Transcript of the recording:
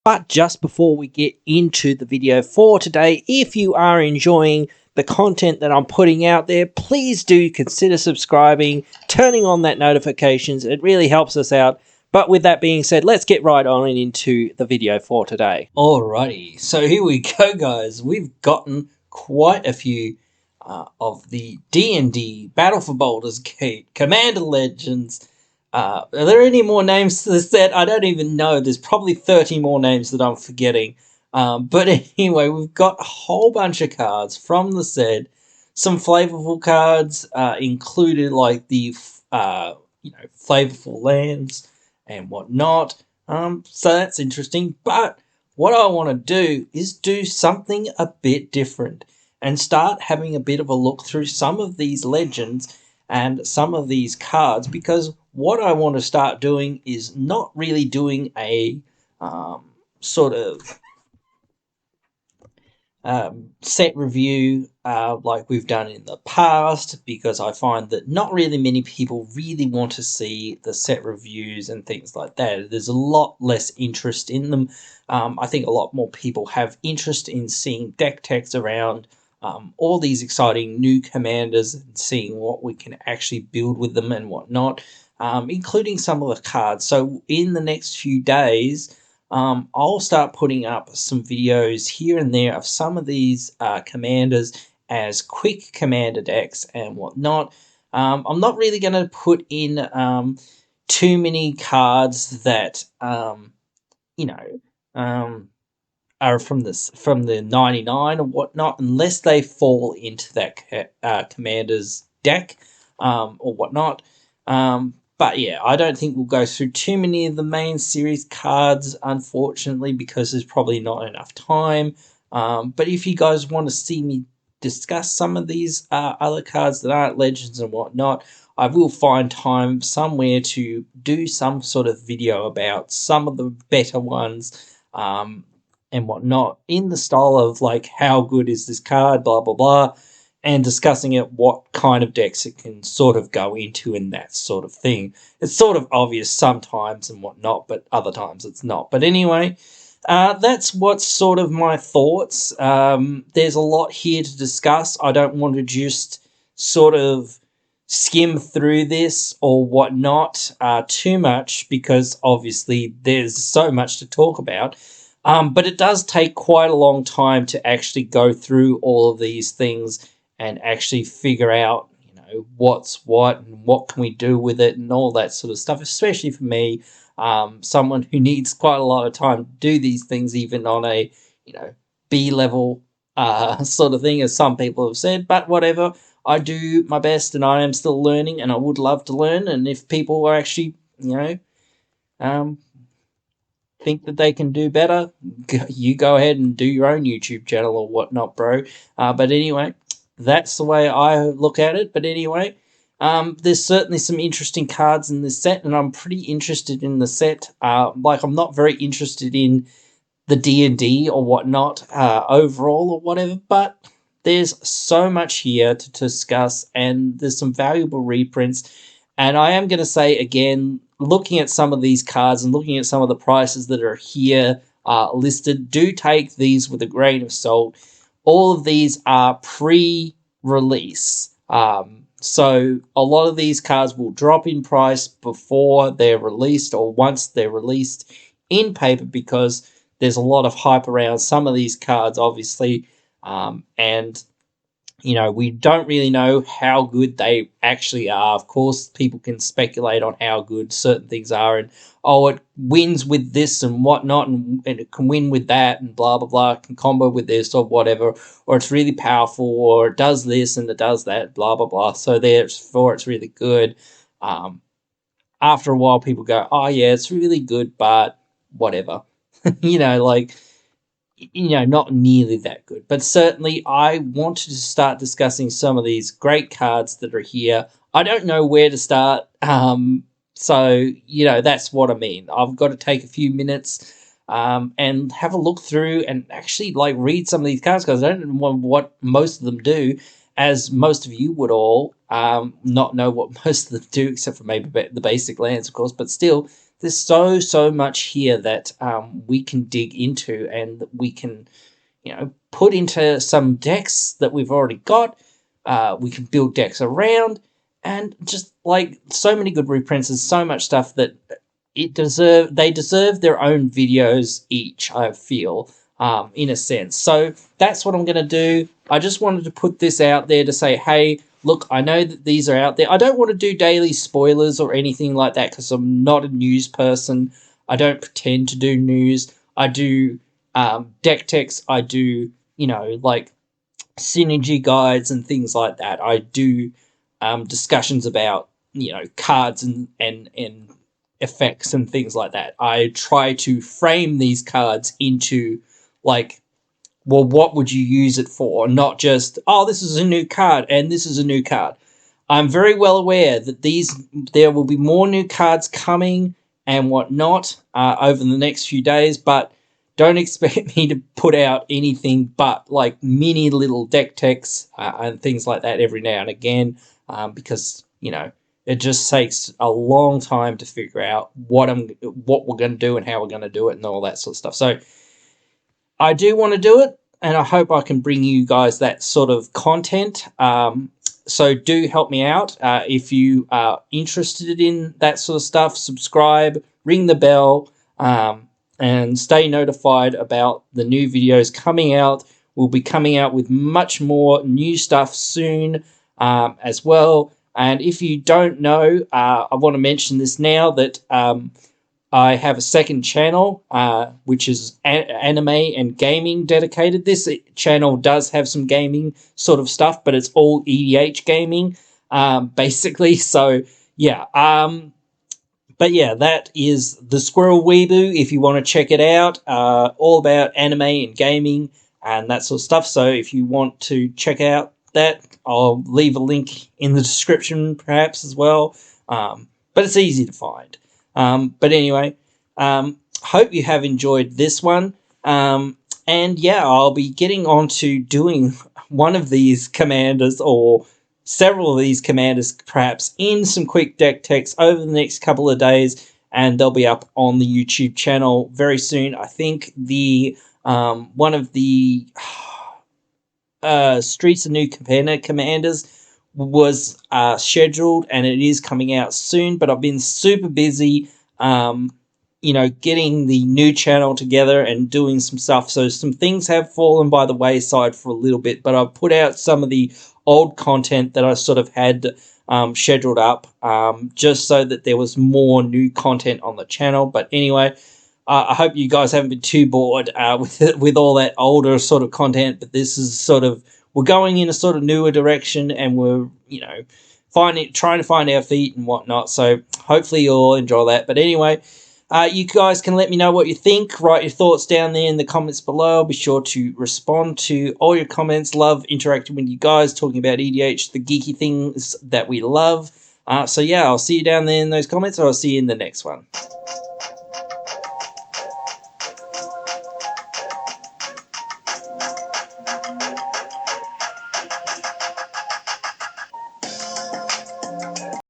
But just before we get into the video for today, if you are enjoying the content that I'm putting out there, please do consider subscribing, turning on that notifications. It really helps us out. But with that being said, let's get right on into the video for today. Alrighty, so here we go, guys. We've gotten quite a few of the D&D Battle for Baldur's Gate Commander Legends. Are there any more names to the set? I don't even know. There's probably 30 more names that I'm forgetting. But anyway, we've got a whole bunch of cards from the set. Some flavorful cards included, like the flavorful lands and whatnot. So that's interesting. But what I want to do is do something a bit different and start having a bit of a look through some of these legends and some of these cards, because what I want to start doing is not really doing a sort of set review like we've done in the past, because I find that not really many people really want to see the set reviews and things like that. There's a lot less interest in them. I think a lot more people have interest in seeing deck techs around, all these exciting new commanders, and seeing what we can actually build with them and whatnot, including some of the cards. So in the next few days, I'll start putting up some videos here and there of some of these commanders as quick commander decks and whatnot. I'm not really going to put in too many cards that are from the 99 or whatnot, unless they fall into that commander's deck or whatnot. But yeah, I don't think we'll go through too many of the main series cards, unfortunately, because there's probably not enough time. But if you guys want to see me discuss some of these other cards that aren't legends and whatnot, I will find time somewhere to do some sort of video about some of the better ones and whatnot, in the style of like, how good is this card, blah, blah, blah, and discussing it, what kind of decks it can sort of go into and that sort of thing. It's sort of obvious sometimes and whatnot, but other times it's not. But anyway, that's what's sort of my thoughts. There's a lot here to discuss. I don't want to just sort of skim through this or whatnot too much, because obviously there's so much to talk about. But it does take quite a long time to actually go through all of these things and actually figure out, what's what and what can we do with it and all that sort of stuff, especially for me, someone who needs quite a lot of time to do these things, even on a, B-level sort of thing, as some people have said. But whatever, I do my best and I am still learning, and I would love to learn. And if people are actually, think that they can do better, you go ahead and do your own YouTube channel or whatnot, bro. But anyway, that's the way I look at it. But anyway, there's certainly some interesting cards in this set, and I'm pretty interested in the set. I'm not very interested in the D&D or whatnot overall or whatever, but there's so much here to discuss, and there's some valuable reprints. And I am going to say again, looking at some of these cards and looking at some of the prices that are here listed, do take these with a grain of salt. All of these are pre-release. So a lot of these cards will drop in price before they're released or once they're released in paper, because there's a lot of hype around some of these cards, obviously. And we don't really know how good they actually are. Of course, people can speculate on how good certain things are, and, it wins with this and whatnot, and it can win with that, and blah, blah, blah, it can combo with this or whatever, or it's really powerful, or it does this and it does that, blah, blah, blah. So therefore, it's really good. After a while, people go, oh, yeah, it's really good, but whatever. Not nearly that good. But certainly I wanted to start discussing some of these great cards that are here. I don't know where to start. So, that's what I mean. I've got to take a few minutes and have a look through and actually read some of these cards, because I don't know what most of them do, as most of you would all not know what most of them do, except for maybe the basic lands, of course. But still, there's so much here that we can dig into, and we can, you know, put into some decks that we've already got. We can build decks around, and just like so many good reprints, and so much stuff that they deserve their own videos each, I feel, in a sense. So that's what I'm going to do. I just wanted to put this out there to say, hey, look, I know that these are out there. I don't want to do daily spoilers or anything like that because I'm not a news person. I don't pretend to do news. I do deck techs. I do, you know, like synergy guides and things like that. I do discussions about, you know, cards and effects and things like that. I try to frame these cards into, like, well, what would you use it for? Not just, oh, this is a new card and this is a new card. I'm very well aware that there will be more new cards coming and whatnot over the next few days, but don't expect me to put out anything but like mini little deck techs and things like that every now and again, because, you know, it just takes a long time to figure out what we're going to do and how we're going to do it and all that sort of stuff. So I do want to do it, and I hope I can bring you guys that sort of content. So do help me out. If you are interested in that sort of stuff, subscribe, ring the bell, and stay notified about the new videos coming out. We'll be coming out with much more new stuff soon as well. And if you don't know, I want to mention this now, that I have a second channel, which is anime and gaming dedicated. This channel does have some gaming sort of stuff, but it's all EDH gaming, basically. So, yeah. But yeah, that is the Squirrel Weeboo, if you want to check it out. All about anime and gaming and that sort of stuff. So if you want to check out that, I'll leave a link in the description perhaps as well. But it's easy to find. But anyway, hope you have enjoyed this one. And yeah, I'll be getting on to doing one of these commanders, or several of these commanders perhaps, in some quick deck techs over the next couple of days, and they'll be up on the YouTube channel very soon. I think the one of the Streets of New Capenna commanders was scheduled, and it is coming out soon, but I've been super busy you know, getting the new channel together and doing some stuff, so some things have fallen by the wayside for a little bit, but I've put out some of the old content that I sort of had scheduled up, just so that there was more new content on the channel. But anyway, I hope you guys haven't been too bored with all that older sort of content, but this is sort of, we're going in a sort of newer direction, and we're, you know, trying to find our feet and whatnot. So hopefully you'll enjoy that. But anyway, you guys can let me know what you think. Write your thoughts down there in the comments below. I'll be sure to respond to all your comments. Love interacting with you guys, talking about EDH, the geeky things that we love. So yeah, I'll see you down there in those comments, or I'll see you in the next one.